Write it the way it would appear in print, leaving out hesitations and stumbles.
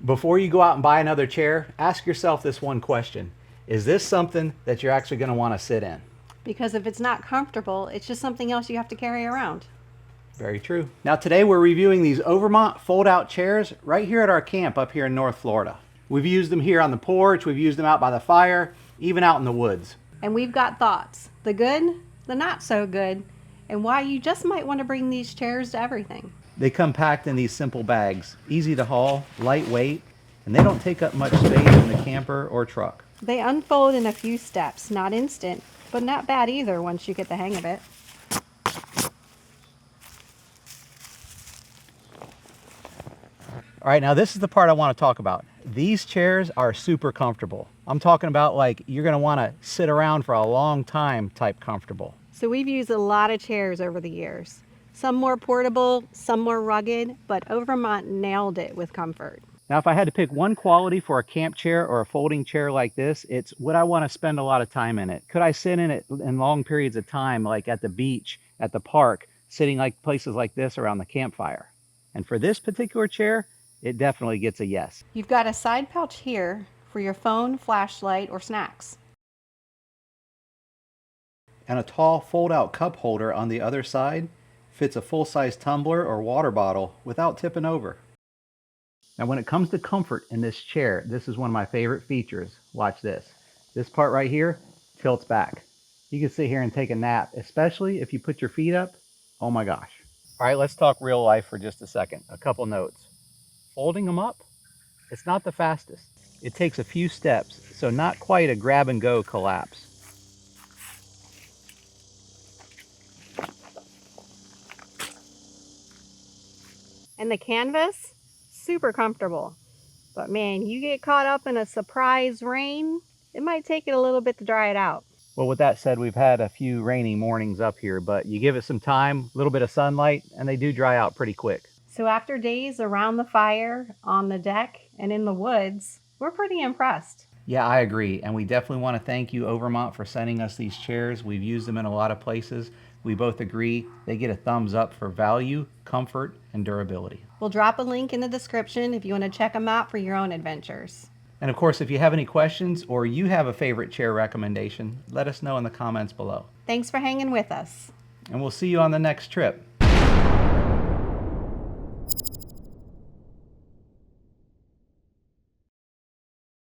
Before you go out and buy another chair, ask yourself this one question. Is this something that you're actually going to want to sit in? Because if it's not comfortable, it's just something else you have to carry around. Very true. Now today we're reviewing these Overmont fold-out chairs right here at our camp up here in North Florida. We've used them here on the porch, we've used them out by the fire, even out in the woods. And we've got thoughts, the good, the not so good, and why you just might want to bring these chairs to everything. They come packed in these simple bags, easy to haul, lightweight, and they don't take up much space in the camper or truck. They unfold in a few steps, not instant, but not bad either once you get the hang of it. All right, now this is the part I want to talk about. These chairs are super comfortable. I'm talking about like you're going to want to sit around for a long time type comfortable. So we've used a lot of chairs over the years. Some more portable, some more rugged, but Overmont nailed it with comfort. Now, if I had to pick one quality for a camp chair or a folding chair like this, it's would I want to spend a lot of time in it? Could I sit in it in long periods of time, like at the beach, at the park, sitting like places like this around the campfire? And for this particular chair, it definitely gets a yes. You've got a side pouch here for your phone, flashlight, or snacks. And a tall fold-out cup holder on the other side fits a full-size tumbler or water bottle without tipping over. Now when it comes to comfort in this chair, this is one of my favorite features. Watch this. This part right here tilts back. You can sit here and take a nap, especially if you put your feet up. Oh my gosh. All right, let's talk real life for just a second. A couple notes. Folding them up, it's not the fastest. It takes a few steps, so not quite a grab and go collapse. And the canvas, super comfortable. But man, you get caught up in a surprise rain, it might take it a little bit to dry it out. Well, with that said, we've had a few rainy mornings up here, but you give it some time, a little bit of sunlight, and they do dry out pretty quick. So after days around the fire, on the deck, and in the woods, we're pretty impressed. Yeah, I agree. And we definitely want to thank you, Overmont, for sending us these chairs. We've used them in a lot of places. We both agree they get a thumbs up for value, comfort, and durability. We'll drop a link in the description if you want to check them out for your own adventures. And of course, if you have any questions or you have a favorite chair recommendation, let us know in the comments below. Thanks for hanging with us. And we'll see you on the next trip.